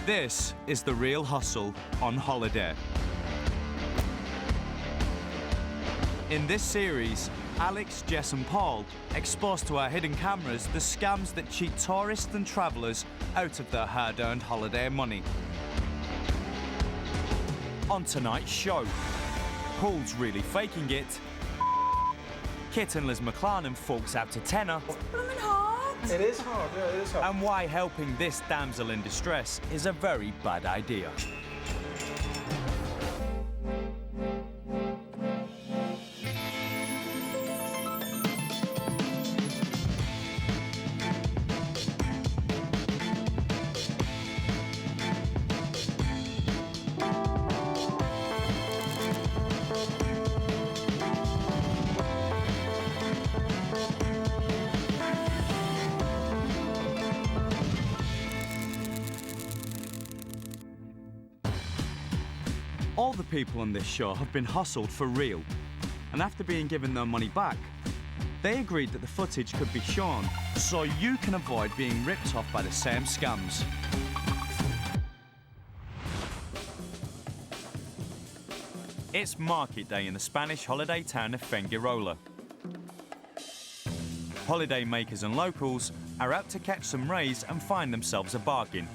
This is the real hustle on holiday. In this series, Alex, Jess and Paul expose to our hidden cameras the scams that cheat tourists and travellers out of their hard-earned holiday money. On tonight's show, Paul's really faking it, Kit and Liz McLaren forks out a tenner, It is hard, yeah, it is hard. and why helping this damsel in distress is a very bad idea. All the people on this show have been hustled for real, and after being given their money back, they agreed that the footage could be shown so you can avoid being ripped off by the same scams. It's market day in the Spanish holiday town of Fuengirola. Holiday makers and locals are out to catch some rays and find themselves a bargain.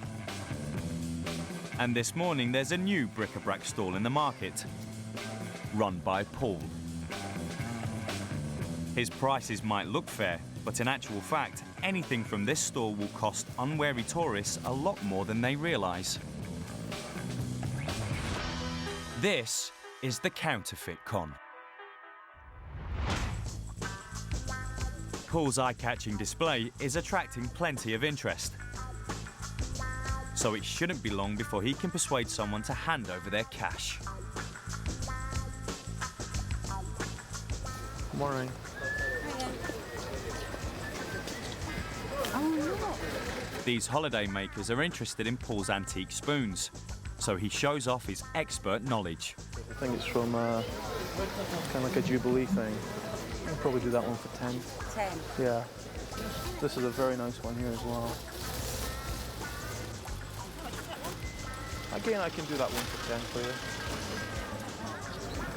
And this morning there's a new bric-a-brac stall in the market, run by Paul. His prices might look fair, but in actual fact, anything from this stall will cost unwary tourists a lot more than they realise. This is the counterfeit con. Paul's eye-catching display is attracting plenty of interest, so it shouldn't be long before he can persuade someone to hand over their cash. Morning. These holiday makers are interested in Paul's antique spoons, so he shows off his expert knowledge. I think it's from kind of like a Jubilee thing. I'll probably do that one for 10. 10. Yeah. This is a very nice one here as well. Again, I can do that one for 10 for you.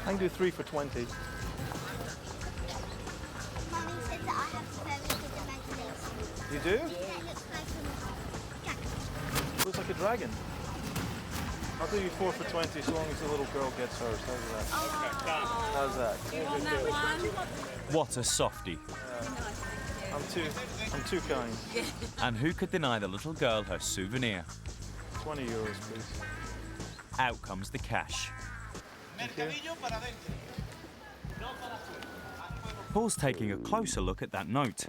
I can do 3 for 20. Mommy said that I have very good imagination. You do? Yeah, it looks like a Looks like a dragon. I'll do you 4 for 20 so long as the little girl gets hers. How's that? How's that? You want that one? What a softie. I'm too kind. And who could deny the little girl her souvenir? 20 euros, please. Out comes the cash. Thank you. Paul's taking a closer look at that note.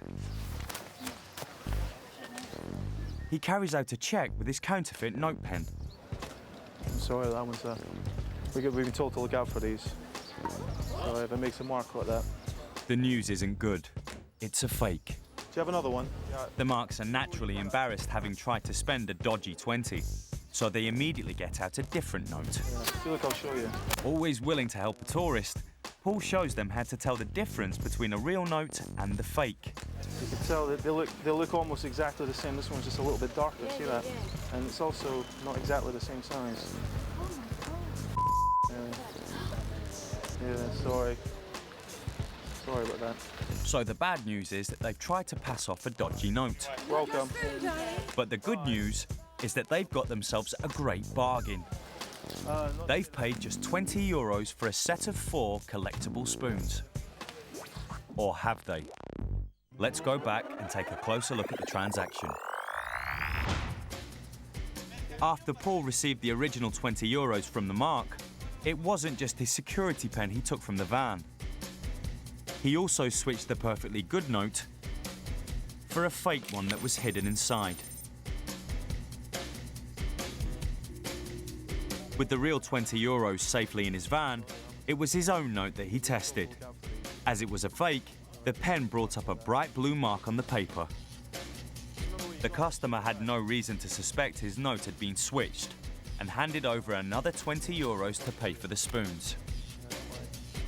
He carries out a check with his counterfeit note pen. I'm sorry, that one's we've been told to look out for these. So if it makes a mark like that. The news isn't good. It's a fake. Do you have another one? Yeah. The marks are naturally embarrassed having tried to spend a dodgy 20, so they immediately get out a different note. Look, I'll show you. Always willing to help a tourist, Paul shows them how to tell the difference between a real note and the fake. You can tell that they look almost exactly the same. This one's just a little bit darker, see that? And it's also not exactly the same size. Yeah, sorry. Sorry about that. So the bad news is that they've tried to pass off a dodgy note. Welcome. But the good news is that they've got themselves a great bargain. They've paid just 20 euros for a set of 4 collectible spoons. Or have they? Let's go back and take a closer look at the transaction. After Paul received the original 20 euros from the mark, it wasn't just his security pen he took from the van. He also switched the perfectly good note for a fake one that was hidden inside. With the real 20 euros safely in his van, it was his own note that he tested. As it was a fake, the pen brought up a bright blue mark on the paper. The customer had no reason to suspect his note had been switched and handed over another 20 euros to pay for the spoons.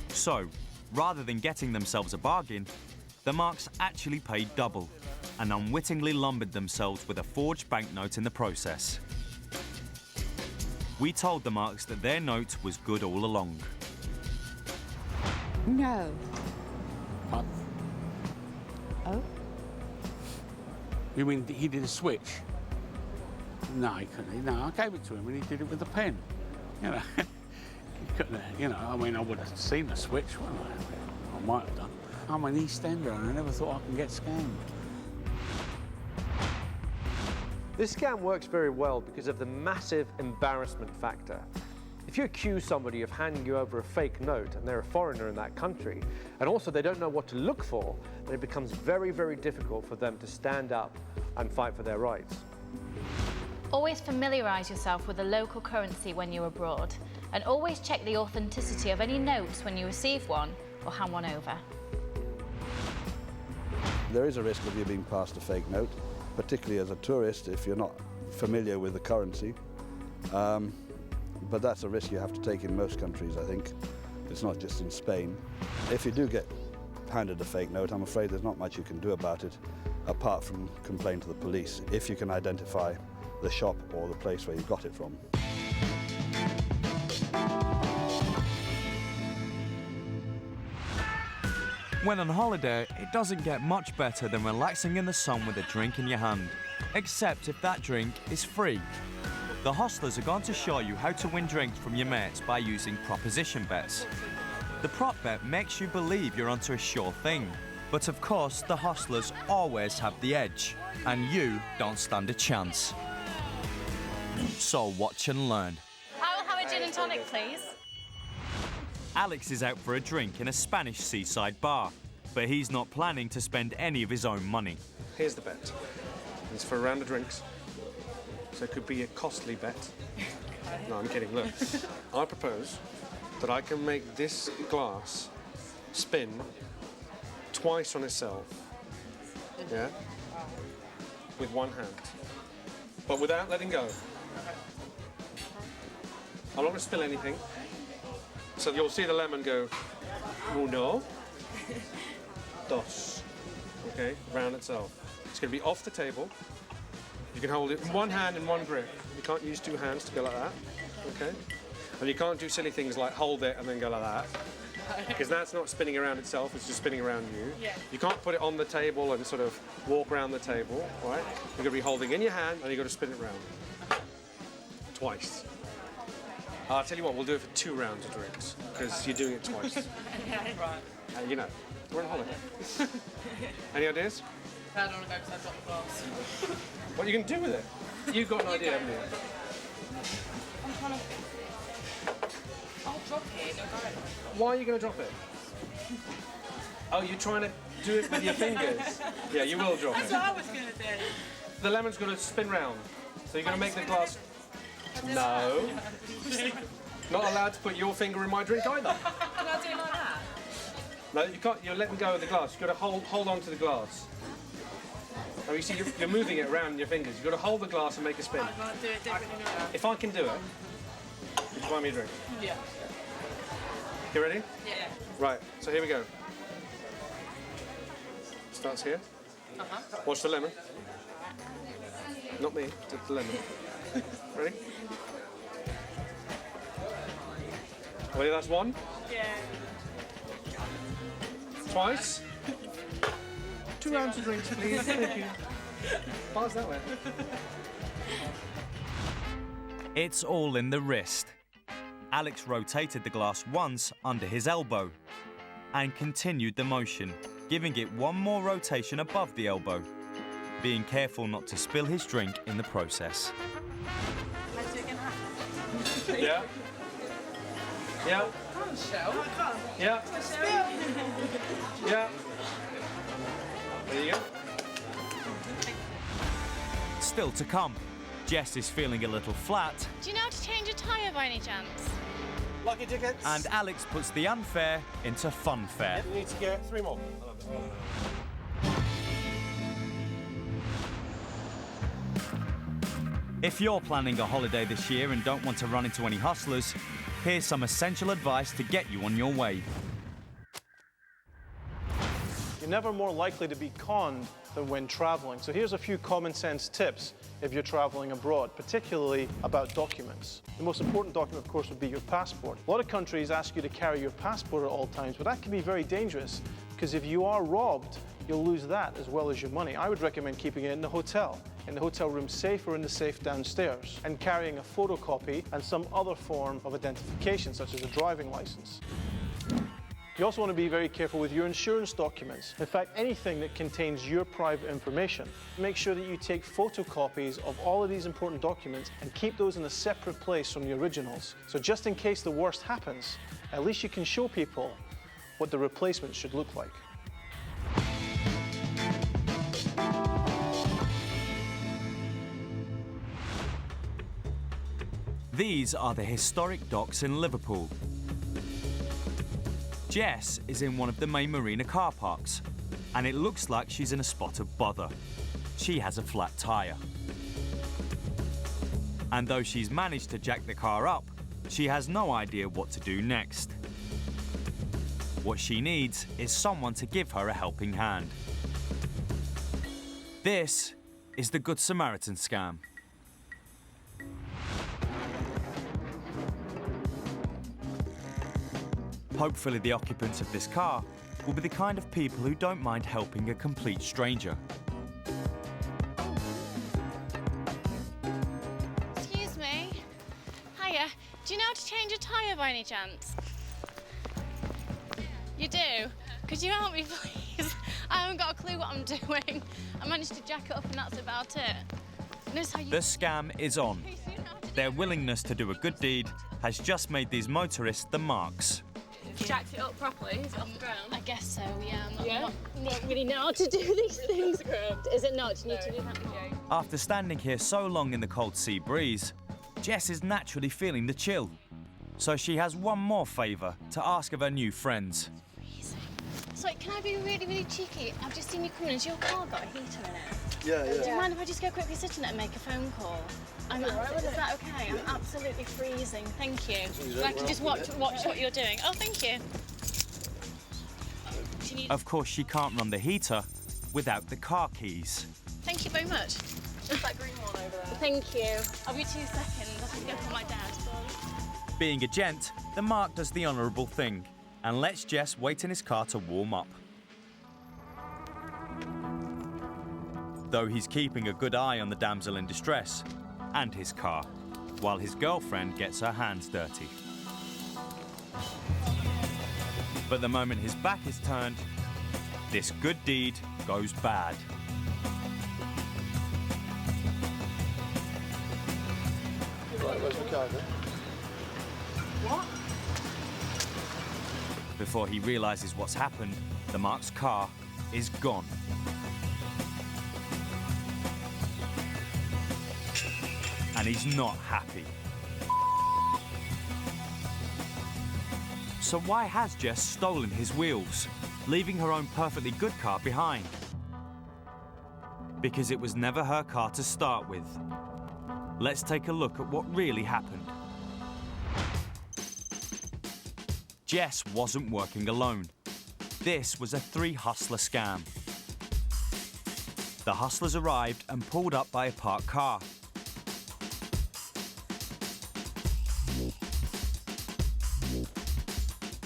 So, rather than getting themselves a bargain, the marks actually paid double and unwittingly lumbered themselves with a forged banknote in the process. We told the Marks that their note was good all along. No. What? Oh? You mean he did a switch? No, he couldn't. No, I gave it to him and he did it with a pen. You know, he couldn't, you know, I mean, I would have seen the switch, wouldn't I? I might have done. I'm an East Ender and I never thought I could get scammed. This scam works very well because of the massive embarrassment factor. If you accuse somebody of handing you over a fake note and they're a foreigner in that country, and also they don't know what to look for, then it becomes very, very difficult for them to stand up and fight for their rights. Always familiarise yourself with the local currency when you're abroad, and always check the authenticity of any notes when you receive one or hand one over. There is a risk of you being passed a fake note, particularly as a tourist if you're not familiar with the currency. But that's a risk you have to take in most countries, I think. It's not just in Spain. If you do get handed a fake note, I'm afraid there's not much you can do about it, apart from complain to the police, if you can identify the shop or the place where you got it from. When on holiday, it doesn't get much better than relaxing in the sun with a drink in your hand, except if that drink is free. The hostlers are going to show you how to win drinks from your mates by using proposition bets. The prop bet makes you believe you're onto a sure thing, but of course the hostlers always have the edge, and you don't stand a chance. So watch and learn. I will have a gin and tonic, please. Alex is out for a drink in a Spanish seaside bar, but he's not planning to spend any of his own money. Here's the bet. It's for a round of drinks, so it could be a costly bet. No, I'm kidding. Look, I propose that I can make this glass spin twice on itself, yeah, with one hand, but without letting go. I'm not going to spill anything. So you'll see the lemon go, uno, dos, okay, round itself. It's going to be off the table. You can hold it in one hand and one grip. You can't use two hands to go like that, okay? And you can't do silly things like hold it and then go like that, because that's not spinning around itself, it's just spinning around you. Yeah. You can't put it on the table and sort of walk around the table, right? You're going to be holding in your hand and you've got to spin it around. Twice. I'll tell you what, we'll do it for 2 rounds of drinks, because you're doing it twice. Right. You know, we're on holiday. Any ideas? I don't want to go because I dropped the glass. What are you going to do with it? You've got an idea, haven't you? I'm trying to... I'll drop it and it'll go. Why are you going to drop it? Oh, you're trying to do it with your fingers? Yeah, you will drop That's it. what I was going to do. The lemon's going to spin round, so you're going to make the glass... No. Not allowed to put your finger in my drink either. Can I do it like that? No, you can't. You're letting go of the glass. You've got to hold on to the glass. Oh, you see, you're moving it around in your fingers. You've got to hold the glass and make a spin. I'm going to do it differently now. If I can do it, would you buy me a drink? Yeah. You ready? Yeah. Right, so here we go. Starts here. Uh-huh. Watch the lemon. Not me, just the lemon. Ready? Ready, that's one. Yeah. Twice. 2 rounds of drinks, please. Thank you. Pass that way. It's all in the wrist. Alex rotated the glass once under his elbow and continued the motion, giving it one more rotation above the elbow, being careful not to spill his drink in the process. Let's do it again. Yeah. Yeah. Come on, Shell. I can't. Yeah. Spill. Yeah. There you go. Still to come, Jess is feeling a little flat, Do you know how to change a tyre by any chance? Lucky tickets. and Alex puts the unfair into funfair. You need to get 3 more. If you're planning a holiday this year and don't want to run into any hustlers, here's some essential advice to get you on your way. You're never more likely to be conned than when traveling. So here's a few common sense tips if you're traveling abroad, particularly about documents. The most important document, of course, would be your passport. A lot of countries ask you to carry your passport at all times, but that can be very dangerous because if you are robbed, you'll lose that as well as your money. I would recommend keeping it in the hotel room safe or in the safe downstairs, and carrying a photocopy and some other form of identification, such as a driving license. You also want to be very careful with your insurance documents. In fact, anything that contains your private information. Make sure that you take photocopies of all of these important documents and keep those in a separate place from the originals. So just in case the worst happens, at least you can show people what the replacement should look like. These are the historic docks in Liverpool. Jess is in one of the main marina car parks, and it looks like she's in a spot of bother. She has a flat tyre. And though she's managed to jack the car up, she has no idea what to do next. What she needs is someone to give her a helping hand. This is the Good Samaritan scam. Hopefully the occupants of this car will be the kind of people who don't mind helping a complete stranger. Excuse me. Hiya. Do you know how to change a tyre by any chance? You do? Could you help me, please? I haven't got a clue what I'm doing. I managed to jack it up and that's about it. Notice how you... The scam is on. Their willingness to do a good deed has just made these motorists the marks. Jacked it up properly? Is it off the ground? I guess so, yeah. I don't really know how to do these things. Is it not? Do you need to do that more? After standing here so long in the cold sea breeze, Jess is naturally feeling the chill. So she has one more favour to ask of her new friends. Sorry, can I be really, really cheeky? I've just seen you coming. Has your car got a heater in it? Yeah, Do you mind if I just go quickly sit in it and make a phone call? Is that okay? I'm absolutely freezing. Thank you. I can just watch what you're doing. Oh, thank you. Of course, she can't run the heater without the car keys. Thank you very much. It's that green one over there. Thank you. I'll be 2 seconds. I can go call my dad. Being a gent, the Mark does the honourable thing and lets Jess wait in his car to warm up. Though he's keeping a good eye on the damsel in distress and his car, while his girlfriend gets her hands dirty. But the moment his back is turned, this good deed goes bad. Right, where's my car then? What? Before he realises what's happened, the Mark's car is gone. And he's not happy. So why has Jess stolen his wheels, leaving her own perfectly good car behind? Because it was never her car to start with. Let's take a look at what really happened. Jess wasn't working alone. This was a 3-hustler scam. The hustlers arrived and pulled up by a parked car.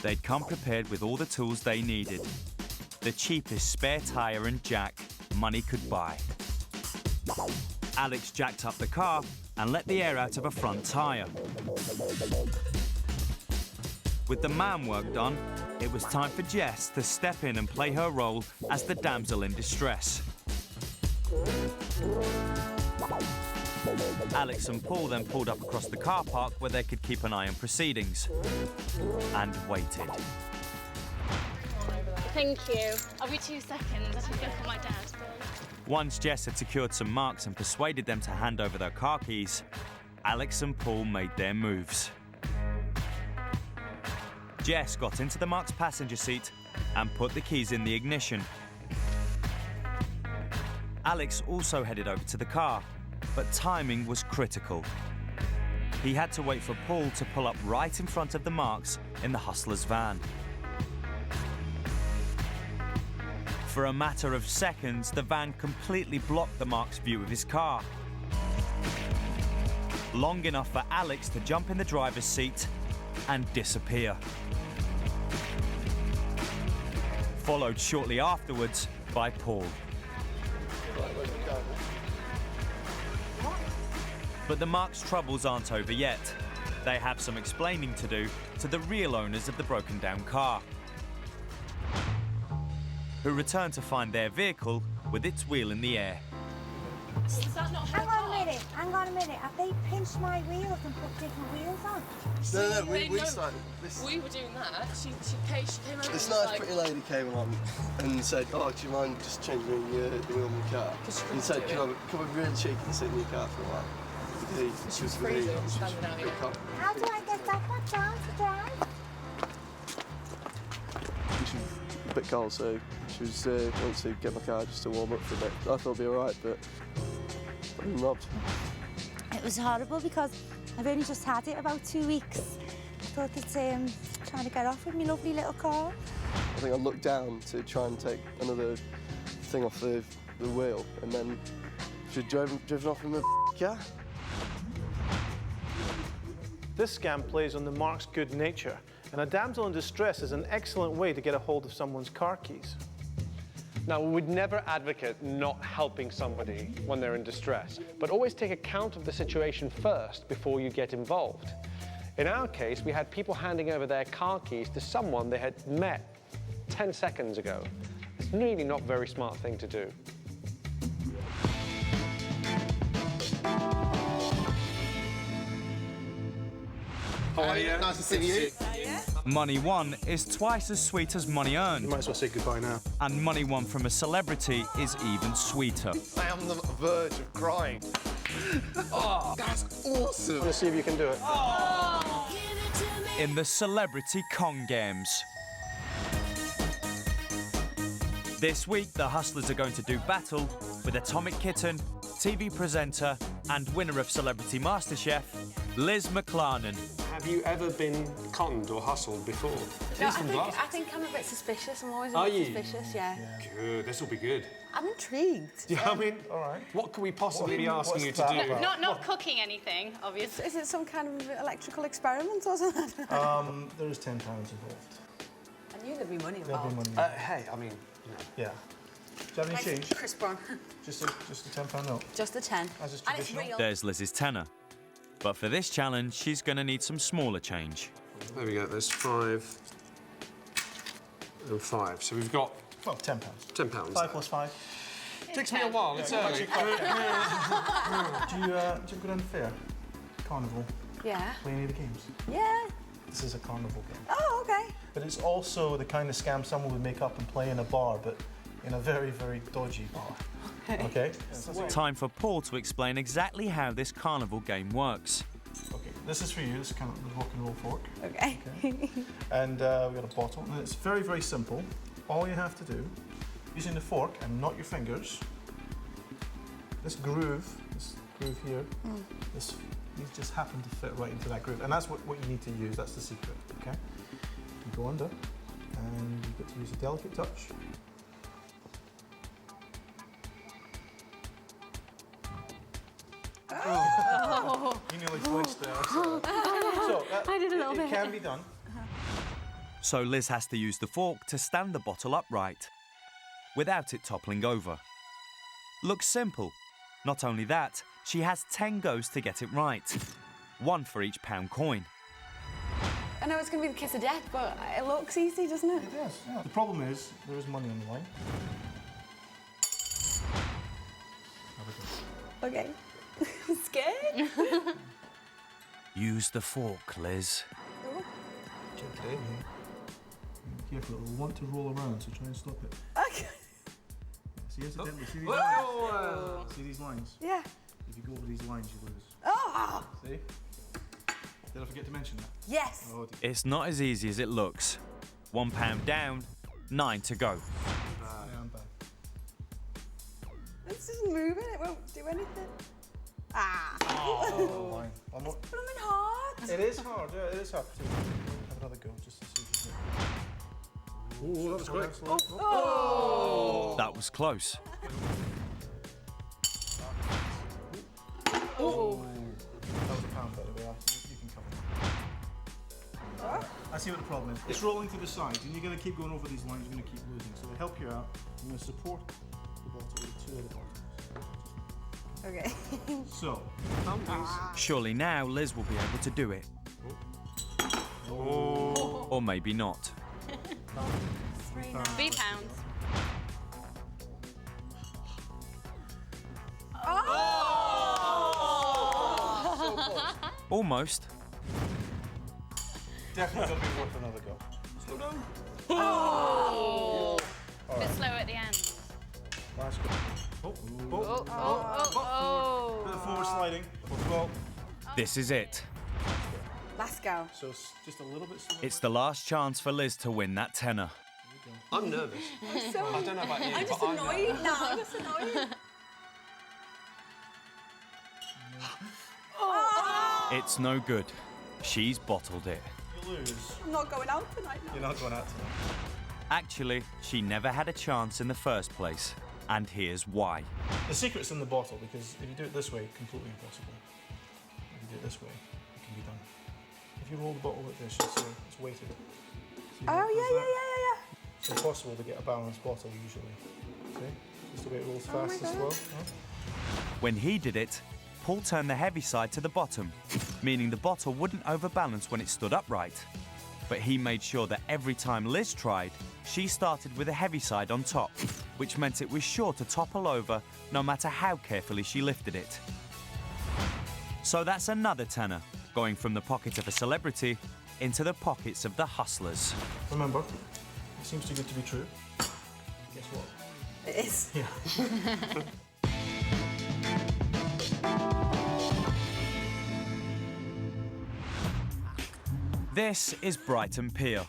They'd come prepared with all the tools they needed. The cheapest spare tyre and jack money could buy. Alex jacked up the car and let the air out of a front tyre. With the man work done, it was time for Jess to step in and play her role as the damsel in distress. Alex and Paul then pulled up across the car park where they could keep an eye on proceedings and waited. Thank you. I'll be 2 seconds. I can go call my dad. Once Jess had secured some marks and persuaded them to hand over their car keys, Alex and Paul made their moves. Jess got into the Mark's passenger seat and put the keys in the ignition. Alex also headed over to the car, but timing was critical. He had to wait for Paul to pull up right in front of the Marks in the hustler's van. For a matter of seconds, the van completely blocked the Mark's view of his car. Long enough for Alex to jump in the driver's seat and disappear. Followed shortly afterwards by Paul. But the Mark's troubles aren't over yet. They have some explaining to do to the real owners of the broken down car, who return to find their vehicle with its wheel in the air. Is that not Hang on a minute. Have they pinched my wheels and put different wheels on? No, we started. We were doing that. She came over. This nice pretty lady came along and said, "Oh, do you mind just changing the wheel in my car?" And said, "Can I really cheeky and sit in your car for a while?" She was freezing, standing out here. How do I get that back down to drive? She was a bit cold, so she was wanting to get my car just to warm up for a bit. I thought it'd be all right, but I've been robbed. It was horrible because I've only just had it about 2 weeks. I thought that trying to get off with my lovely little car. I think I looked down to try and take another thing off the wheel, and then she'd driven off in the car. This scam plays on the Mark's good nature, and a damsel in distress is an excellent way to get a hold of someone's car keys. Now, we would never advocate not helping somebody when they're in distress, but always take account of the situation first before you get involved. In our case, we had people handing over their car keys to someone they had met 10 seconds ago. It's really not a very smart thing to do. How are you? Nice to see you. Money won is twice as sweet as money earned. You might as well say goodbye now. And money won from a celebrity is even sweeter. I am on the verge of crying. Oh, that's awesome. Let's see if you can do it. In the Celebrity Con Games. This week, the hustlers are going to do battle with Atomic Kitten, TV presenter and winner of Celebrity MasterChef, Liz McLarnon. Have you ever been conned or hustled before? No, I think I'm a bit suspicious. I'm always a bit suspicious, yeah. Good, this will be good. I'm intrigued. Yeah, I mean, all right. What can we possibly be asking you to do? Not cooking anything, obviously. Is it some kind of electrical experiment or something? There is £10 involved. I knew there'd be money involved. Hey, I mean, you know. Yeah. Do you have any change? Chris Brown. Just a £10 note. Just a 10. As is And it's traditional. real. There's Liz's tenner. But for this challenge, she's going to need some smaller change. There we go, there's 5 and 5. So we've got Well, £10. £10. 5 plus 5. Takes me a while, it's early. Do you go down the fair? Carnival? Yeah. Play any of the games? Yeah. This is a carnival game. Oh, okay. But it's also the kind of scam someone would make up and play in a bar, but in a very, very dodgy bar. Okay? Time for Paul to explain exactly how this carnival game works. Okay, this is for you. This is kind of the rock and roll fork. Okay. And we've got a bottle. And it's very, very simple. All you have to do, using the fork and not your fingers, this groove here, these just happen to fit right into that groove. And that's what you need to use. That's the secret, okay? You go under, and you get to use a delicate touch. Oh. You nearly flinched there. So I did a little bit. It can be done. So Liz has to use the fork to stand the bottle upright, without it toppling over. Looks simple. Not only that, she has 10 goes to get it right. 1 for each pound coin. I know it's going to be the kiss of death, but it looks easy, doesn't it? It does, yeah. The problem is, there is money on the line. Okay. I'm scared. Use the fork, Liz. Gently. Be careful, it will want to roll around, so try and stop it. Okay. See, incidentally, see these lines? See these lines? Yeah. If you go over these lines, you lose. Oh! See? Did I forget to mention that? Yes. Oh, dear. It's not as easy as it looks. £1 down, 9 to go. I'm back. It's just moving, it won't do anything. Ah! Oh, I'm not... But I'm in hard. It is hard, yeah, it is hard. Have another go, just to see if you can... Oh, that was great. That was close. Oh. That was a pound, by the way. You can cover it. I see what the problem is. It's rolling to the side, and you're going to keep going over these lines, you're going to keep losing. So to help you out, I'm going to support the bottle with two other bottles. Okay. So, Surely now Liz will be able to do it. oh. Or maybe not. £3. Almost. Definitely going to be worth another go. Slow down. Oh! A bit slower at the end. Last go. Oh, Oh! bit of forward sliding. Well, This is it. Let's go. so it's just a little bit slower. It's the last chance for Liz to win that tenner. I'm nervous. I don't know about you, I'm just but annoyed now. I'm just annoyed. It's no good. She's bottled it. You lose. I'm not going out tonight now. You're not going out tonight. Actually, she never had a chance in the first place. And here's why. The secret's in the bottle, because if you do it this way, completely impossible. If you do it this way, it can be done. If you roll the bottle like this, you'll see it's weighted. See how it goes there? It's impossible to get a balanced bottle usually. See? Just the way it rolls fast as well. Huh? When he did it, Paul turned the heavy side to the bottom, meaning the bottle wouldn't overbalance when it stood upright. But he made sure that every time Liz tried, she started with the heavy side on top, which meant it was sure to topple over no matter how carefully she lifted it. So that's another tenner, going from the pocket of a celebrity into the pockets of the hustlers. Remember, it seems too good to be true. Guess what? It is. Yeah. This is Brighton Pier,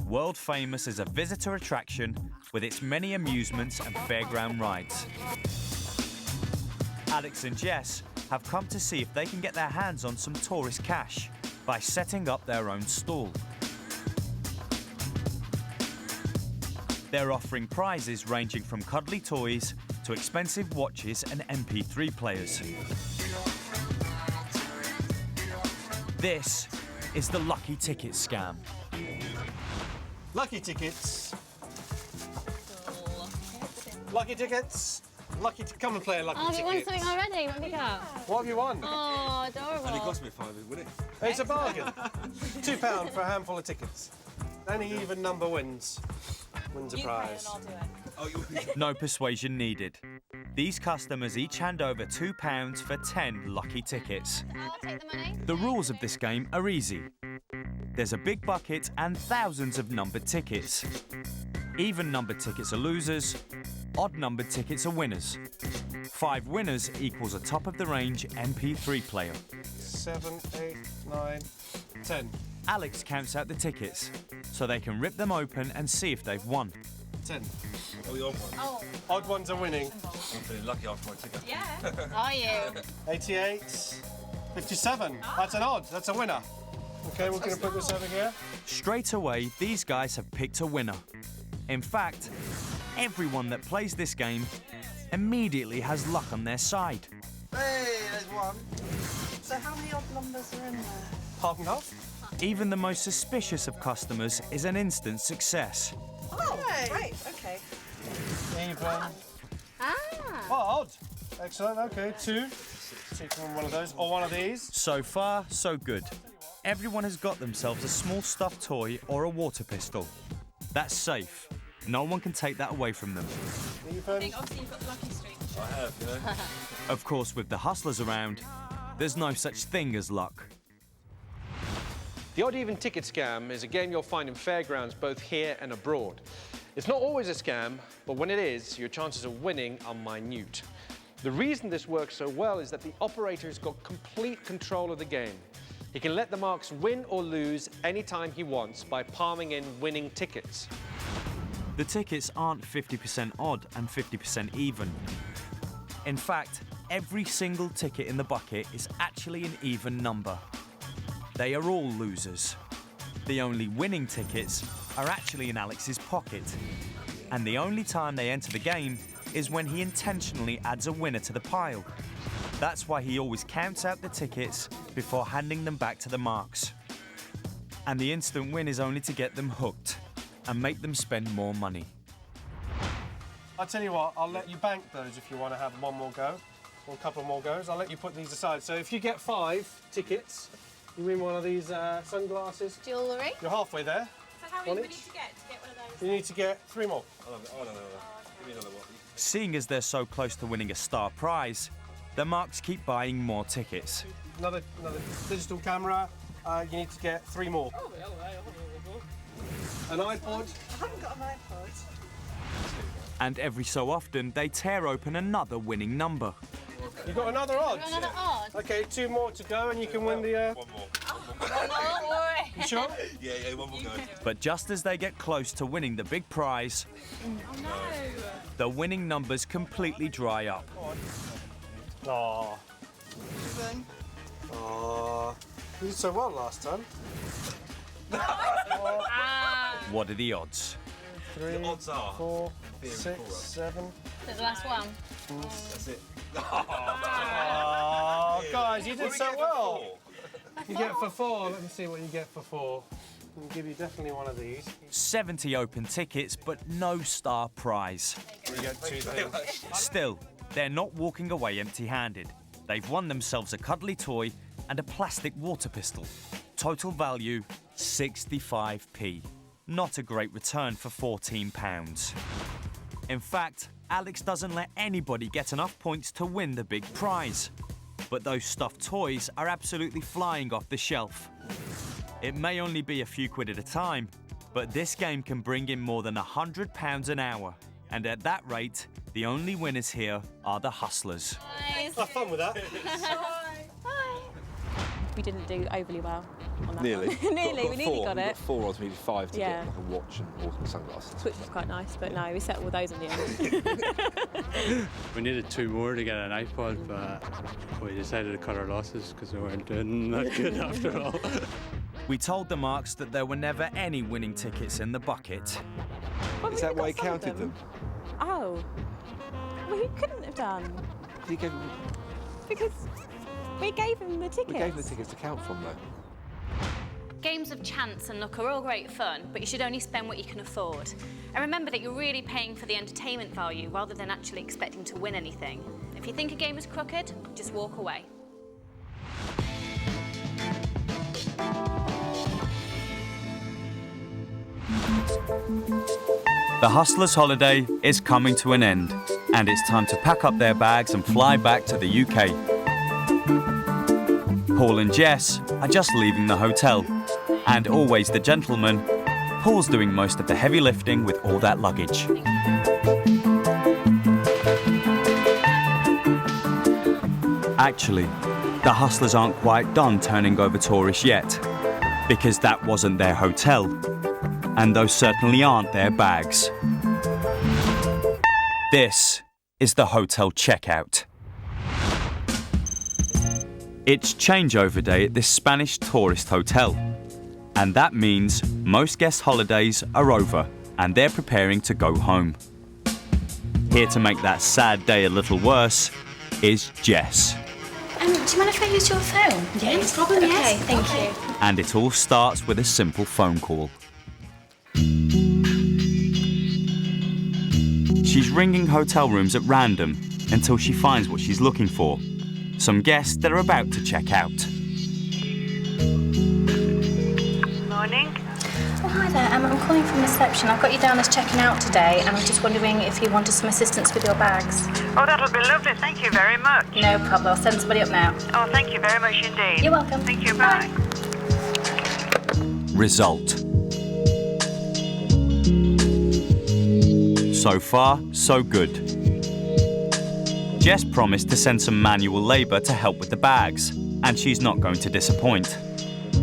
world famous as a visitor attraction with its many amusements and fairground rides. Alex and Jess have come to see if they can get their hands on some tourist cash by setting up their own stall. They're offering prizes ranging from cuddly toys to expensive watches and MP3 players. This is the Lucky Ticket scam. Lucky tickets. Lucky tickets. Come and play a lucky Oh, have you won ticket. something already? What have you got? What have you won? Oh, adorable. Only cost me £5, wouldn't it? It's a bargain. £2 for a handful of tickets. Any even number wins a prize. No persuasion needed. These customers each hand over £2 for 10 lucky tickets. I'll take the money. The rules of this game are easy. There's a big bucket and thousands of numbered tickets. Even numbered tickets are losers, odd numbered tickets are winners. 5 winners equals a top-of-the-range MP3 player. 7, 8, 9, 10. Alex counts out the tickets, so they can rip them open and see if they've won. 10. Oh, the odd one. Oh. Odd ones are winning. I'm feeling lucky after my ticket. Yeah. Are you? 88. 57. That's an odd. That's a winner. Okay, we're going to put this over here. Straight away, these guys have picked a winner. In fact, everyone that plays this game immediately has luck on their side. Hey, there's one. So how many odd numbers are in there? Half and half. Even the most suspicious of customers is an instant success. Oh, right, okay. Even. Ah. Oh, odd. Excellent. Okay, 2. Take one of those or one of these. So far, so good. Everyone has got themselves a small stuffed toy or a water pistol. That's safe. No one can take that away from them. Even. Obviously, you've got the lucky streak. I have, you know. Of course, with the hustlers around, there's no such thing as luck. The odd even ticket scam is a game you'll find in fairgrounds both here and abroad. It's not always a scam, but when it is, your chances of winning are minute. The reason this works so well is that the operator's got complete control of the game. He can let the marks win or lose anytime he wants by palming in winning tickets. The tickets aren't 50% odd and 50% even. In fact, every single ticket in the bucket is actually an even number. They are all losers. The only winning tickets are actually in Alex's pocket. And the only time they enter the game is when he intentionally adds a winner to the pile. That's why he always counts out the tickets before handing them back to the marks. And the instant win is only to get them hooked and make them spend more money. I'll tell you what, I'll let you bank those if you want to have one more go, or a couple more goes. I'll let you put these aside. So if you get 5 tickets, you win one of these sunglasses. Jewellery. You're halfway there. So how many do we need to get one of those? You need to get 3 more. Oh, no. Give me another one. Seeing as they're so close to winning a star prize, the marks keep buying more tickets. Another digital camera. You need to get 3 more. An iPod. I haven't got an iPod. And every so often, they tear open another winning number. You got another odd? Another odd? Okay, 2 more to go and you can win the... One more. You sure? Yeah, one more go. But just as they get close to winning the big prize, the winning numbers completely dry up. Aww. Aww. You did so well last time. What are the odds? 3, The odds are 4, 6, 7. The last one. That's it. Oh, guys, you did so well. You get for 4. Let me see what you get for 4. I'll give you definitely one of these. 70 open tickets, but no star prize. You get 2 things. Still, they're not walking away empty-handed. They've won themselves a cuddly toy and a plastic water pistol. Total value, 65p. Not a great return for £14. In fact, Alex doesn't let anybody get enough points to win the big prize. But those stuffed toys are absolutely flying off the shelf. It may only be a few quid at a time, but this game can bring in more than £100 an hour. And at that rate, the only winners here are the hustlers. Nice. Have fun with that. We didn't do overly well on that Nearly. one. Nearly, we nearly got We it. got 4 odds, we needed 5 to Yeah. get like a watch and sunglasses. Which was quite nice, but no, we settled with those in the end. We needed 2 more to get an iPod, but we decided to cut our losses because we weren't doing that good after all. We told the marks that there were never any winning tickets in the bucket. Well, Is that why he counted them? Oh. Well, he couldn't have done. He gave him, Because we gave him the tickets. we gave him the tickets to count from, though. Games of chance and luck are all great fun, but you should only spend what you can afford. And remember that you're really paying for the entertainment value rather than actually expecting to win anything. If you think a game is crooked, just walk away. The hustlers' holiday is coming to an end, and it's time to pack up their bags and fly back to the UK. Paul and Jess are just leaving the hotel, and always the gentleman, Paul's doing most of the heavy lifting with all that luggage. Actually, the hustlers aren't quite done turning over tourists yet, because that wasn't their hotel, and those certainly aren't their bags. This is the hotel checkout. It's changeover day at this Spanish tourist hotel, and that means most guest holidays are over and they're preparing to go home. Here to make that sad day a little worse is Jess. Do you mind if I use your phone? Yeah, no problem. Okay, thank you. And it all starts with a simple phone call. She's ringing hotel rooms at random until she finds what she's looking for. Some guests that are about to check out. Morning. Oh, hi there. I'm calling from reception. I've got you down as checking out today, and I'm just wondering if you wanted some assistance with your bags. Oh, that would be lovely. Thank you very much. No problem. I'll send somebody up now. Oh, thank you very much indeed. You're welcome. Thank you. Bye. Result. So far, so good. Jess promised to send some manual labour to help with the bags, and she's not going to disappoint.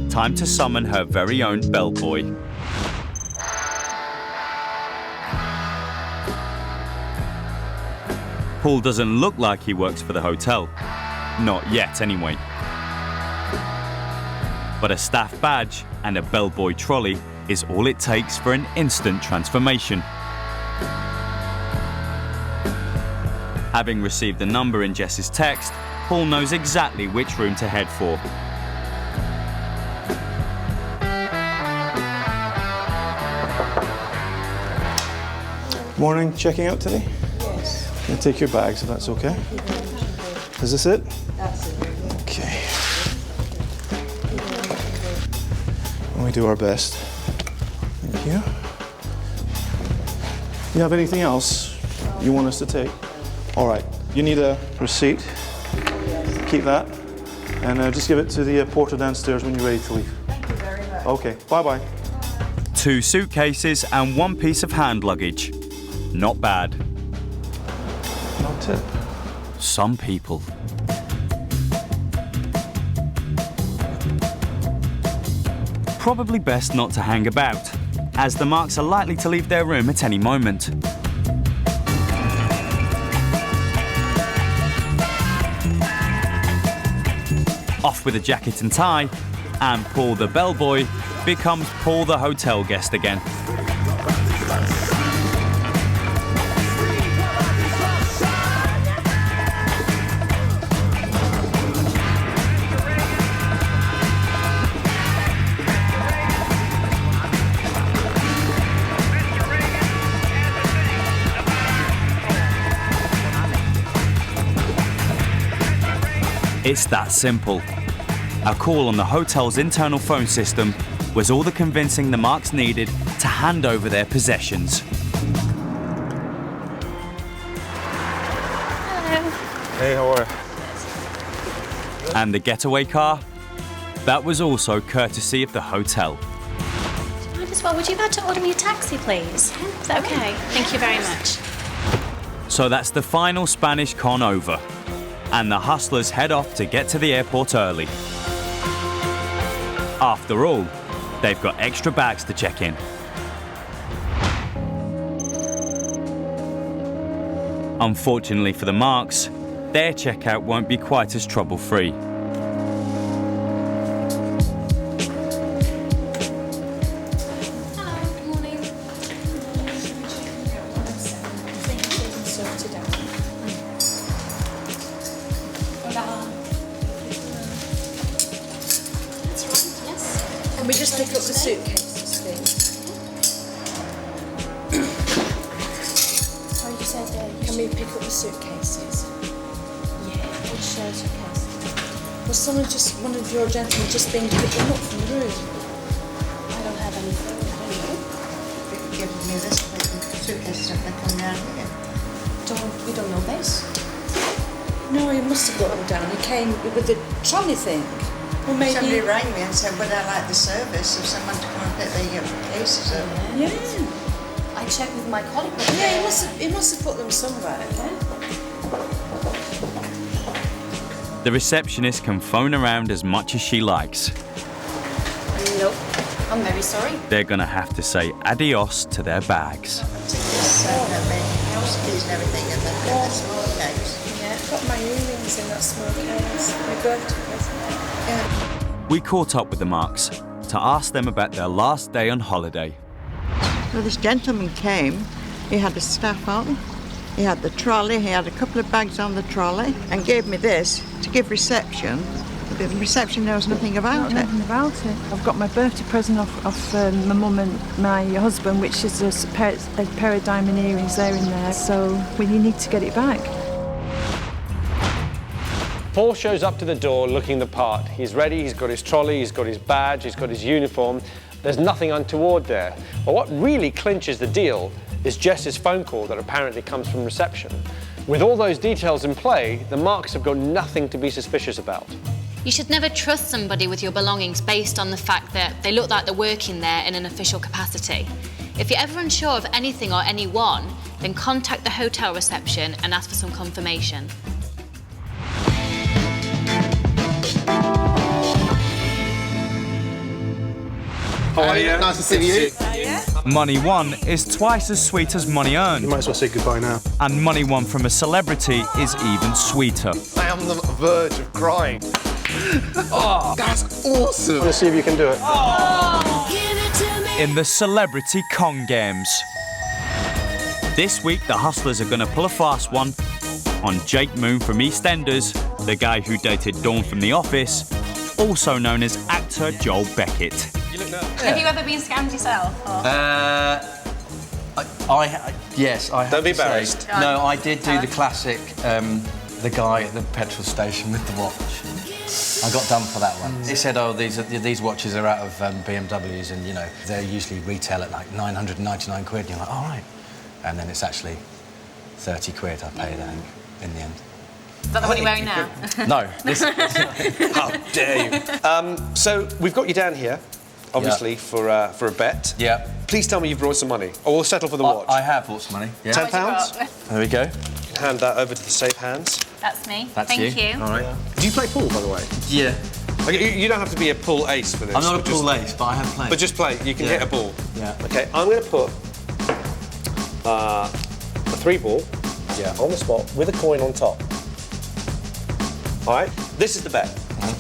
Time to summon her very own bellboy. Paul doesn't look like he works for the hotel. Not yet, anyway. But a staff badge and a bellboy trolley is all it takes for an instant transformation. Having received the number in Jess's text, Paul knows exactly which room to head for. Morning, checking out today? Yes. Can I take your bags if that's okay? Is this it? That's it. Okay. We do our best. Thank you. You have anything else you want us to take? All right. You need a receipt. Keep that. And just give it to the porter downstairs when you're ready to leave. Thank you very much. Okay. Bye-bye. 2 suitcases and 1 piece of hand luggage. Not bad. No tip. Some people. Probably best not to hang about, as the marks are likely to leave their room at any moment. Off with a jacket and tie, and Paul the bellboy becomes Paul the hotel guest again. It's that simple. A call on the hotel's internal phone system was all the convincing the marks needed to hand over their possessions. Hello. Hey, how are you? And the getaway car? That was also courtesy of the hotel. Might as well. Would you be able to order me a taxi, please? Is that okay? Thank you very much. So that's the final Spanish con over. And the hustlers head off to get to the airport early. After all, they've got extra bags to check in. Unfortunately for the marks, their checkout won't be quite as trouble-free. Can we just pick up the suitcases, please? Sorry, you said Can we pick up the suitcases? Yeah, which suitcases? Well, one of your gentlemen just been to pick them up from the room. I don't have anything. Give me this suitcase that they come down here. We don't know this. No, he must have got them down. He came with the trolley thing. Well, maybe Somebody rang me and said, would I like the service of someone to come and pick the cases up? Yeah. I checked with my colleague. Yeah, he must have put them somewhere. The receptionist can phone around as much as she likes. Nope. I'm very sorry. They're gonna have to say adios to their bags. House keys and everything in the small case. Yeah, I've got my earrings in that small case. My birthday present. Yeah. We caught up with the marks to ask them about their last day on holiday. Well, this gentleman came, he had a staff on, he had the trolley, he had a couple of bags on the trolley, and gave me this to give reception. The reception knows nothing about it. Nothing about it. I've got my birthday present off my mum and my husband, which is a pair of diamond earrings there in there, so we need to get it back. Paul shows up to the door looking the part. He's ready, he's got his trolley, he's got his badge, he's got his uniform. There's nothing untoward there. But what really clinches the deal is Jess's phone call that apparently comes from reception. With all those details in play, the marks have got nothing to be suspicious about. You should never trust somebody with your belongings based on the fact that they look like they're working there in an official capacity. If you're ever unsure of anything or anyone, then contact the hotel reception and ask for some confirmation. How are you? Nice to see you. Money won is twice as sweet as money earned. You might as well say goodbye now. And money won from a celebrity is even sweeter. I am on the verge of crying. Oh, that's awesome. Let's see if you can do it. Oh. Give it to me. in the Celebrity Con Games. This week, the Hustlers are going to pull a fast one on Jake Moon from EastEnders, the guy who dated Dawn from The Office, also known as actor Joel Beckett. Have you ever been scammed yourself? Or? Yes, I have. Don't be to say. embarrassed. No, I did do the classic, the guy at the petrol station with the watch. I got done for that one. He said, oh, these watches are out of BMWs and, you know, they usually retail at like 999 quid. And you're like, all right. And then it's actually 30 quid I paid, I think, in the end. Is that the one you're wearing now? No. How dare you? So we've got you down here, obviously, for a bet. Yeah. Please tell me you've brought some money, or we'll settle for the watch. I have brought some money. Yeah. £10? There we go. You can hand that over to the safe hands. That's me. That's Thank you. All right. Do you play pool, by the way? Yeah. Okay, you don't have to be a pool ace for this. I'm not a pool ace, but I have played. But just play. You can hit a ball. Yeah. Okay, I'm going to put a 3-ball on the spot with a coin on top. All right, this is the bet.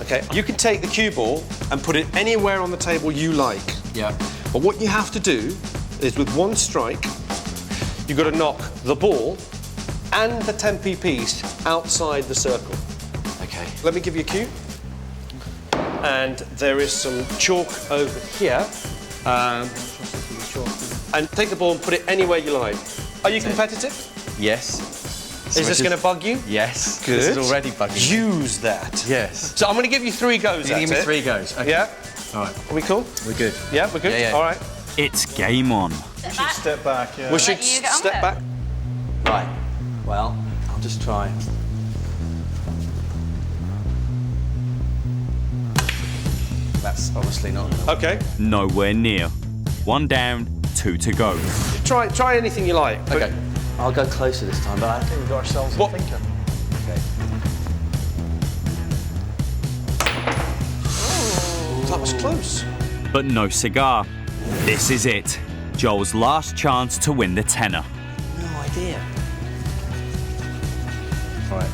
Okay, you can take the cue ball and put it anywhere on the table you like. Yeah. But what you have to do is, with one strike, you've got to knock the ball and the 10p piece outside the circle. Okay. Let me give you a cue. And there is some chalk over here. And take the ball and put it anywhere you like. Are you competitive? Yes. Is this going to bug you? Yes. Good. This is already bugging me. Use that. Yes. So I'm going to give you 3 goes You at give me it. 3 goes. Okay. Yeah? All right. Are we cool? We're good. Yeah, we're good? Yeah, yeah. All right. It's game on. We should step back, yeah. We should you get on step with it. back. Right. Well, I'll just try. That's obviously not. Okay. Nowhere near. 1 down, 2 to go. Try anything you like. but- Okay. I'll go closer this time, but I think We've got ourselves a thinker. Okay. That was close. But no cigar. This is it. Joel's last chance to win the tenner. No idea. All right.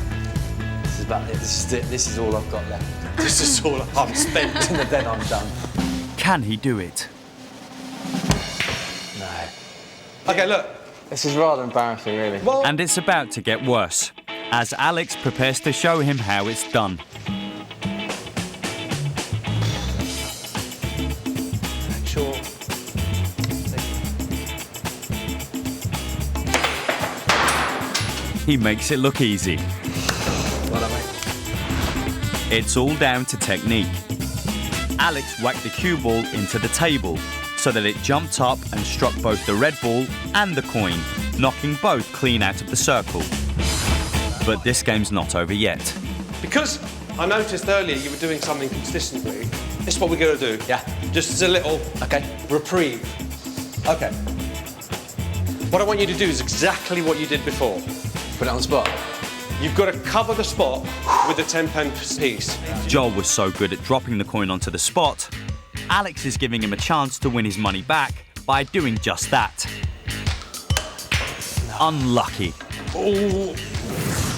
This is about it. This is it. This is all I've got left. This is all I'm spent. And then I'm done. Can he do it? No. Okay, look. This is rather embarrassing, really. Well, And it's about to get worse, as Alex prepares to show him how it's done. sure. He makes it look easy. Well done, mate. It's all down to technique. Alex whacked the cue ball into the table so that it jumped up and struck both the red ball and the coin, knocking both clean out of the circle. But this game's not over yet. Because I noticed earlier you were doing something consistently, this is what we're going to do. Yeah. Just as a little reprieve. Okay. What I want you to do is exactly what you did before. Put it on the spot. You've got to cover the spot with a 10-pen piece. Joel was so good at dropping the coin onto the spot, Alex is giving him a chance to win his money back by doing just that. No. Unlucky. Oh,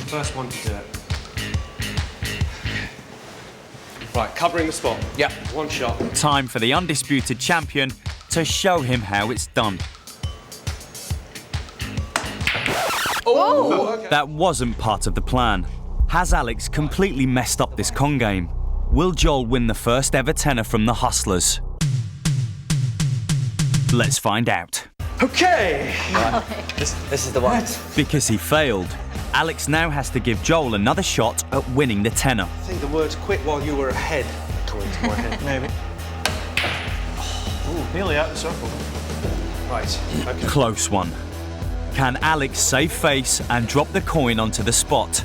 first one to do it. Right, covering the spot. Yep. One shot. Time for the undisputed champion to show him how it's done. Oh! Okay. That wasn't part of the plan. Has Alex completely messed up this con game? Will Joel win the first ever tenner from the Hustlers? Let's find out. Okay! Right. This is the one. Because he failed, Alex now has to give Joel another shot at winning the tenner. I think the words quit while you were ahead come into my head. Maybe. Ooh, nearly out of the circle. Right, okay. Close one. Can Alex save face and drop the coin onto the spot?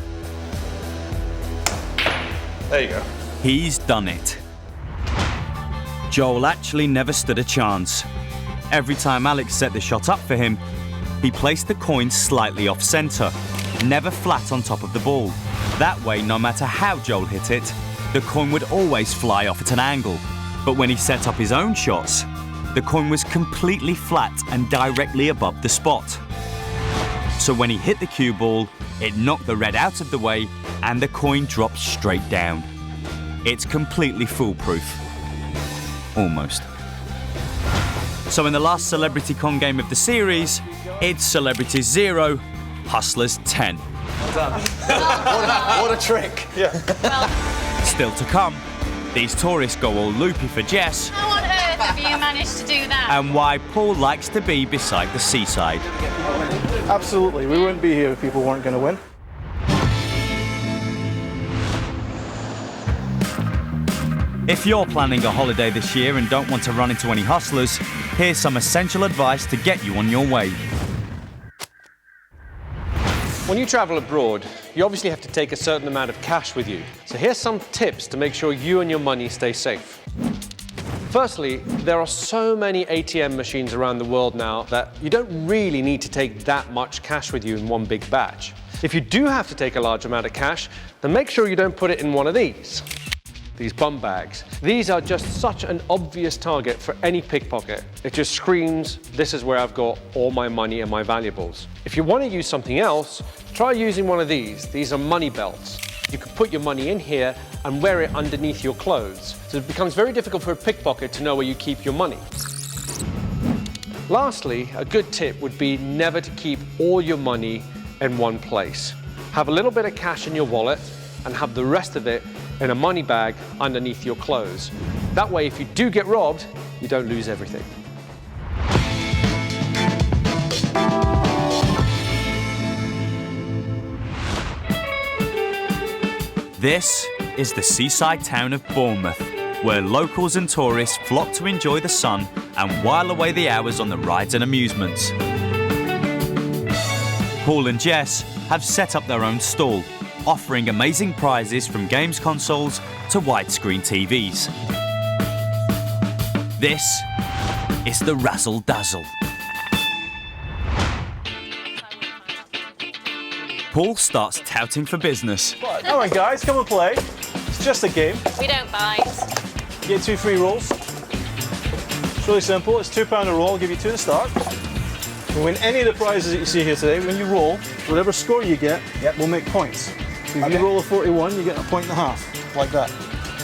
There you go. He's done it. Joel actually never stood a chance. Every time Alex set the shot up for him, he placed the coin slightly off centre, never flat on top of the ball. That way, no matter how Joel hit it, the coin would always fly off at an angle. But when he set up his own shots, the coin was completely flat and directly above the spot. So when he hit the cue ball, it knocked the red out of the way and the coin dropped straight down. It's completely foolproof. Almost. So in the last Celebrity Con game of the series, it's Celebrities 0, Hustlers 10. Well done. What a trick. Yeah. Still to come, these tourists go all loopy for Jess, How on earth have you managed to do that? and why Paul likes to be beside the seaside. Absolutely. We wouldn't be here if people weren't going to win. If you're planning a holiday this year and don't want to run into any hustlers, here's some essential advice to get you on your way. When you travel abroad, you obviously have to take a certain amount of cash with you. So here's some tips to make sure you and your money stay safe. Firstly, there are so many ATM machines around the world now that you don't really need to take that much cash with you in one big batch. If you do have to take a large amount of cash, then make sure you don't put it in one of these bum bags. These are just such an obvious target for any pickpocket. It just screams, this is where I've got all my money and my valuables. If you want to use something else, try using one of these. These are money belts. You can put your money in here and wear it underneath your clothes. So it becomes very difficult for a pickpocket to know where you keep your money. Lastly, a good tip would be never to keep all your money in one place. Have a little bit of cash in your wallet and have the rest of it in a money bag underneath your clothes. That way, if you do get robbed, you don't lose everything. This is the seaside town of Bournemouth, where locals and tourists flock to enjoy the sun and while away the hours on the rides and amusements. Paul and Jess have set up their own stall, offering amazing prizes from games consoles to widescreen TVs. This is the Razzle Dazzle. Paul starts touting for business. All right, guys, come and play. It's just a game. We don't bite. You get 2 free rolls. It's really simple. It's £2 a roll. I'll give you 2 to start. You win any of the prizes that you see here today. When you roll, whatever score you get will make points. So if you roll a 41, you get 1.5 points, like that.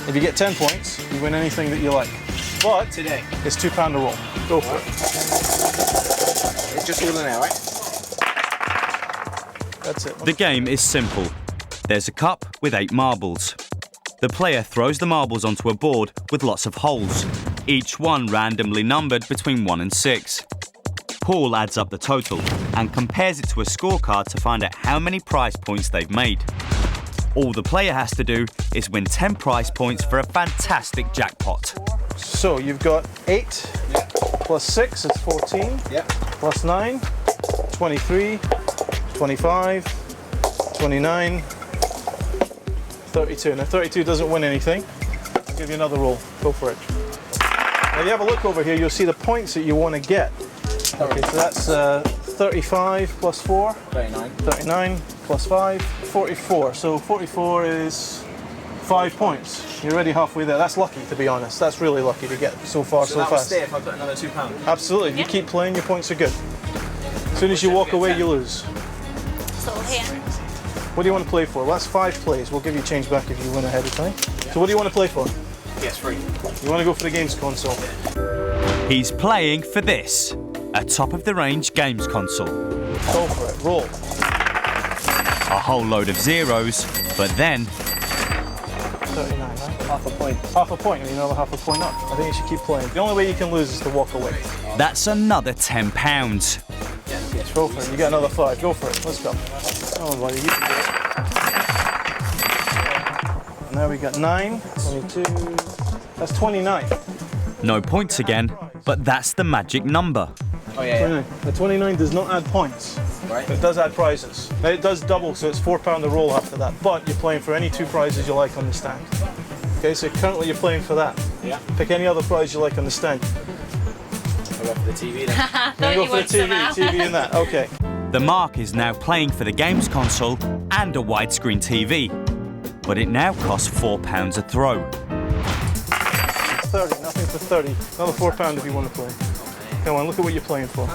If you get 10 points, you win anything that you like. But today, it's £2 a roll. Go for it. It's just all in there, right? That's it. The game is simple. There's a cup with 8 marbles. The player throws the marbles onto a board with lots of holes, each one randomly numbered between 1 and 6. Paul adds up the total and compares it to a scorecard to find out how many prize points they've made. All the player has to do is win 10 prize points for a fantastic jackpot. So you've got 8 plus 6, it's 14. Plus 9, 23, 25, 29, 32. Now 32 doesn't win anything. I'll give you another roll. Go for it. Now if you have a look over here, you'll see the points that you want to get. Okay, so that's 35 plus 4. 39. 39 plus 5, 44. So 44 is 5 points. You're already halfway there. That's lucky, to be honest. That's really lucky to get so far so that would fast. stay if I put another £2. Absolutely. If you keep playing, your points are good. As soon as you walk away, you lose. It's all here. What do you want to play for? Well, that's 5 plays. We'll give you change back if you win ahead of time. So what do you want to play for? PS3. You want to go for the games console? He's playing for this, a top-of-the-range games console. Go for it. Roll. A whole load of zeros, but then 39, right? Half a point. Half a point, and you know, half a point up. I think you should keep playing. The only way you can lose is to walk away. that's another £10. Go for it. You got another 5. Go for it. Let's go. Oh, buddy, you can do it. And now we got 9, 22. That's 29. No points again, but that's the magic number. Oh, yeah. 29. The 29 does not add points. Right. It does add prizes. Now, it does double, so it's £4 a roll after that. But you're playing for any 2 prizes you like on the stand. Okay, so currently you're playing for that. Yeah. Pick any other prize you like on the stand. I'll go for the TV then. Go for the TV and that. Okay. The Mark is now playing for the games console and a widescreen TV, but it now costs £4 a throw. 30, nothing for 30. Another £4 if you want to play. Come on, look at what you're playing for.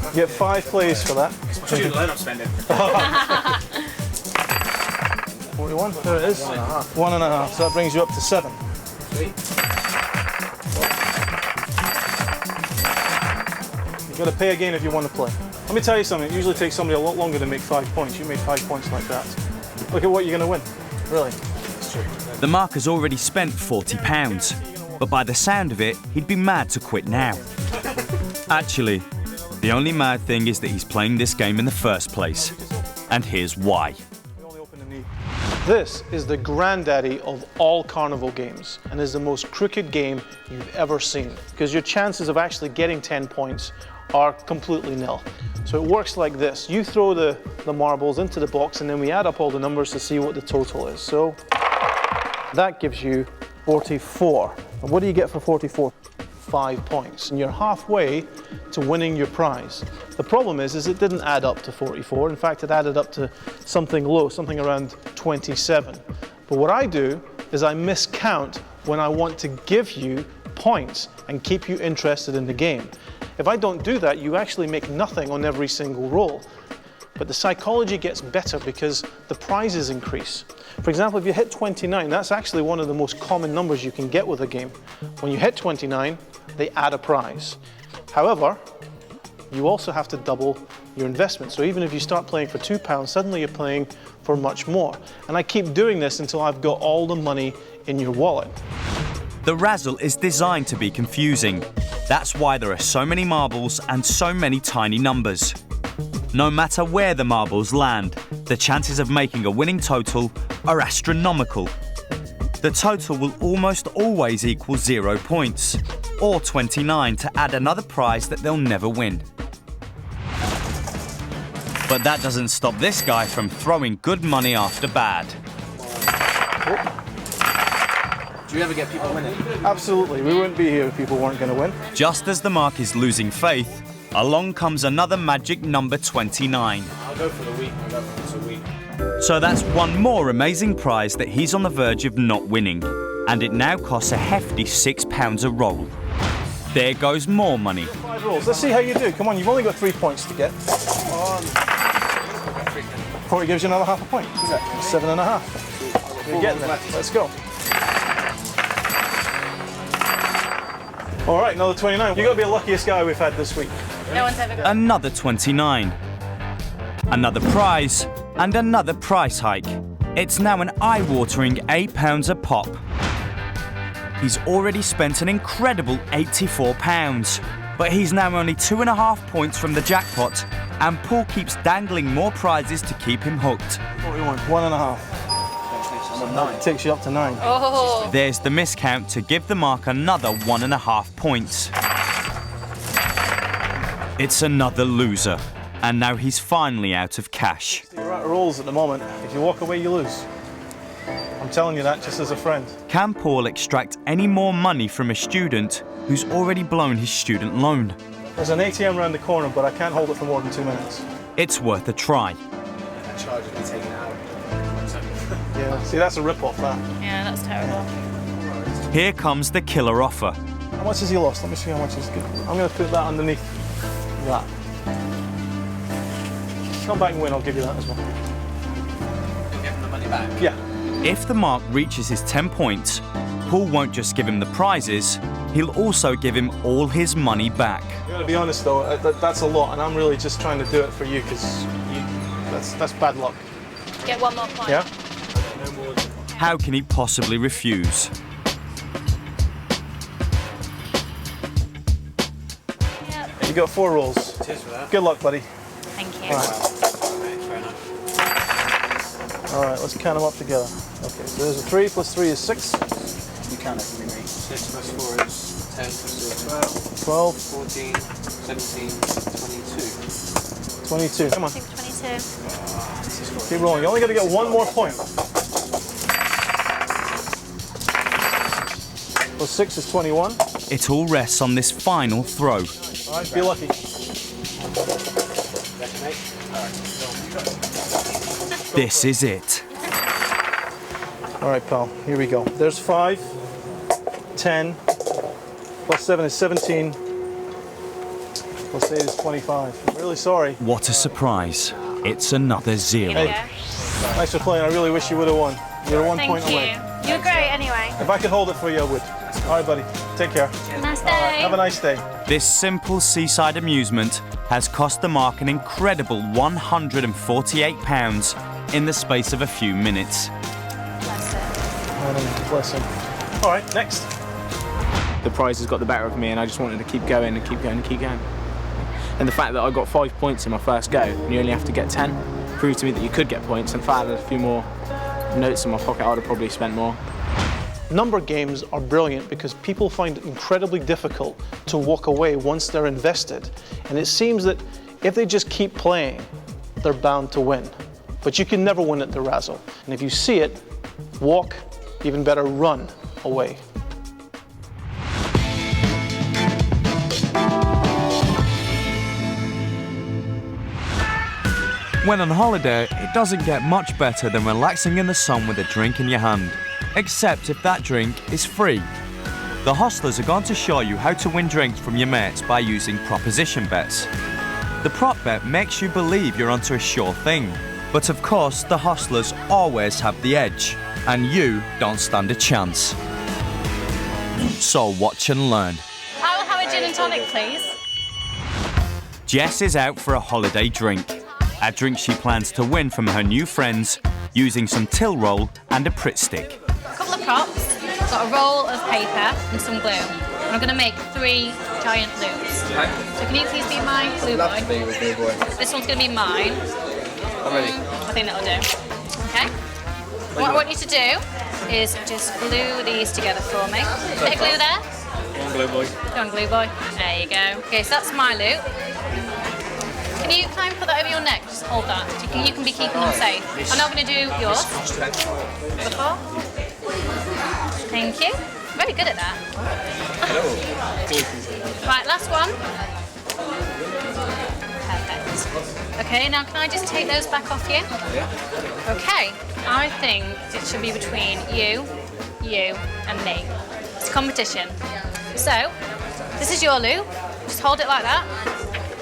You get 5 plays for that. Student loan I'm spending. 41, there it is. 1.5, so that brings you up to 7. Sweet. You've got to pay again if you want to play. Let me tell you something, it usually takes somebody a lot longer to make 5 points. You made 5 points like that. Look at what you're going to win. Really. It's true. The mark has already spent £40, but by the sound of it, he'd be mad to quit now. Actually, the only mad thing is that he's playing this game in the first place. And here's why. This is the granddaddy of all carnival games and is the most crooked game you've ever seen because your chances of actually getting 10 points are completely nil. So it works like this. You throw the marbles into the box and then we add up all the numbers to see what the total is. So that gives you 44. And what do you get for 44? 5 points. And you're halfway to winning your prize. The problem is it didn't add up to 44. In fact, it added up to something low, something around 27. But what I do is I miscount when I want to give you points and keep you interested in the game. If I don't do that, you actually make nothing on every single roll. But the psychology gets better because the prizes increase. For example, if you hit 29, that's actually one of the most common numbers you can get with a game. When you hit 29, they add a prize. However, you also have to double your investment. So even if you start playing for £2, suddenly you're playing for much more. And I keep doing this until I've got all the money in your wallet. The razzle is designed to be confusing. That's why there are so many marbles and so many tiny numbers. No matter where the marbles land, the chances of making a winning total are astronomical. The total will almost always equal 0 points, or 29 to add another prize that they'll never win. But that doesn't stop this guy from throwing good money after bad. Do you ever get people winning? Absolutely. We wouldn't be here if people weren't going to win. Just as the mark is losing faith, along comes another magic number 29. I'll go for the week. I'll go for the week. So that's one more amazing prize that he's on the verge of not winning. And it now costs a hefty £6 a roll. There goes more money. 5 rolls. Let's see how you do. Come on, you've only got 3 points to get. 40 gives you another half a point. 7.5. You're getting there. Let's go. All right, another 29. You've got to be the luckiest guy we've had this week. No one's ever got Another 29. Another prize and another price hike. It's now an eye-watering £8 a pop. He's already spent an incredible £84, but he's now only 2.5 points from the jackpot, and Paul keeps dangling more prizes to keep him hooked. 41, 1.5. It takes you up to 9. Oh. There's the miscount to give the mark another 1.5 points. It's another loser, and now he's finally out of cash. You're out of rolls at the moment. If you walk away, you lose. I'm telling you that just as a friend. Can Paul extract any more money from a student who's already blown his student loan? There's an ATM around the corner, but I can't hold it for more than 2 minutes. It's worth a try. That charge will be taken out. Yeah, see, that's a rip-off, that. Yeah, that's terrible. Here comes the killer offer. How much has he lost? Let me see how much he's good. I'm going to put that underneath that. Come back and win, I'll give you that as well. You'll give him the money back? Yeah. If the mark reaches his 10 points, Paul won't just give him the prizes, he'll also give him all his money back. You got to be honest though, that's a lot, and I'm really just trying to do it for you because that's bad luck. Get one more point. Yeah? How can he possibly refuse? Yep. You got 4 rolls. Cheers for that. Good luck, buddy. Thank you. All right. All right, let's count them up together. Okay, so there's a 3 plus 3 is 6. You count it for me, mate. 6 plus 4 is 10 plus 12. 14, 17, 22. 22. Come on. 22. Keep rolling. You only got to get 1 more point. Plus 6 is 21. It all rests on this final throw. All right, be lucky. This is it. All right, pal, here we go. There's 5, 10, plus 7 is 17, plus 8 is 25. I'm really sorry. What a surprise. It's another 0. Hey, nice for playing. I really wish you would have won. You're 1 point away. You're great anyway. If I could hold it for you, I would. All right, buddy. Take care. Nice day. Have a nice day. This simple seaside amusement has cost the Mark an incredible £148 in the space of a few minutes. Bless him. All right, next. The prize has got the better of me, and I just wanted to keep going and keep going and keep going. And the fact that I got 5 points in my first go, and you only have to get 10, proved to me that you could get points. And if I had a few more notes in my pocket, I would have probably spent more. Number games are brilliant because people find it incredibly difficult to walk away once they're invested. And it seems that if they just keep playing, they're bound to win. But you can never win at the razzle. And if you see it, walk, even better, run away. When on holiday, it doesn't get much better than relaxing in the sun with a drink in your hand, except if that drink is free. The hostlers are going to show you how to win drinks from your mates by using proposition bets. The prop bet makes you believe you're onto a sure thing, but of course the hostlers always have the edge, and you don't stand a chance. So watch and learn. I will have a gin and tonic, please. Jess is out for a holiday drink. A drink she plans to win from her new friends using some till roll and a Pritt stick. A couple of props, got a roll of paper and some glue. And I'm going to make 3 giant loops. So can you please be my glue boy? Be with glue boy. This one's going to be mine. I'm ready. I think that'll do. Okay. What I want you to do is just glue these together for me. Bit of glue there. Go on, glue boy. Go on, glue boy. There you go. Okay, so that's my loop. Can you try and put that over your neck? Just hold that. You can be keeping them safe. I'm now going to do yours. Before. Thank you. Very good at that. Right, last one. Perfect. Okay, now can I just take those back off you? Yeah. Okay, I think it should be between you, and me. It's a competition. So, this is your loop. Just hold it like that.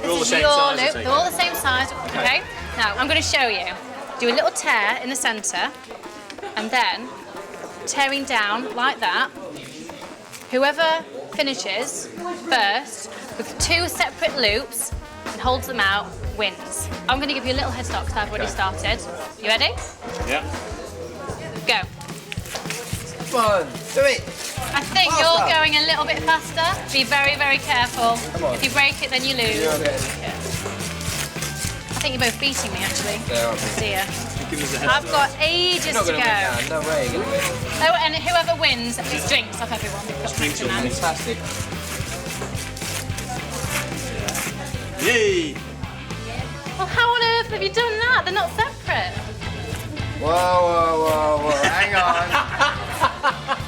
This is your loop. They're all the same size. Okay. Now I'm going to show you. Do a little tear in the centre, and then tearing down like that. Whoever finishes first with 2 separate loops and holds them out wins. I'm going to give you a little head start because I've already started. You ready? Yeah. Go. Come on, do it. I think you're going a little bit faster. Be very, very careful. If you break it, then you lose. Yeah. I think you're both beating me, actually. Yeah. See ya. I've got ages to go. No way. Oh, and whoever wins is drinks off everyone. Drinks are fantastic. Yay! Well, how on earth have you done that? They're not separate. Whoa. Hang on.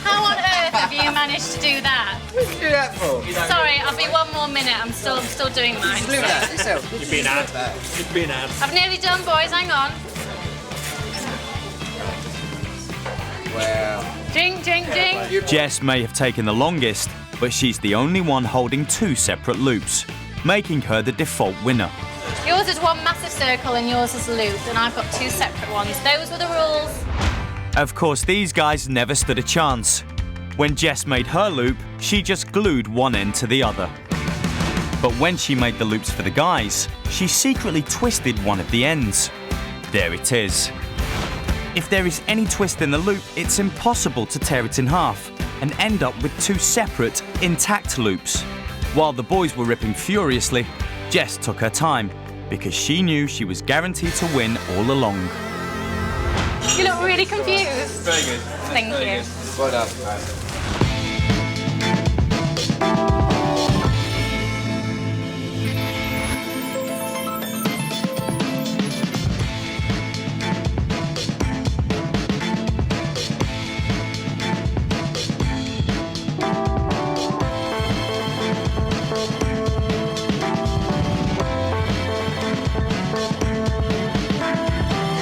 How on earth have you managed to do that? What did you do that for? Sorry, I'll be 1 more minute. I'm still doing mine. Do that yourself. You've been ad. You've been ad. I've nearly done, boys. Hang on. Wow. Drink. Jess may have taken the longest, but she's the only one holding 2 separate loops, making her the default winner. Yours is one massive circle and yours is a loop, and I've got 2 separate ones. Those were the rules. Of course, these guys never stood a chance. When Jess made her loop, she just glued one end to the other. But when she made the loops for the guys, she secretly twisted one of the ends. There it is. If there is any twist in the loop, it's impossible to tear it in half and end up with 2 separate, intact loops. While the boys were ripping furiously, Jess took her time because she knew she was guaranteed to win all along. You look really confused. Very good. Thank you. Well done.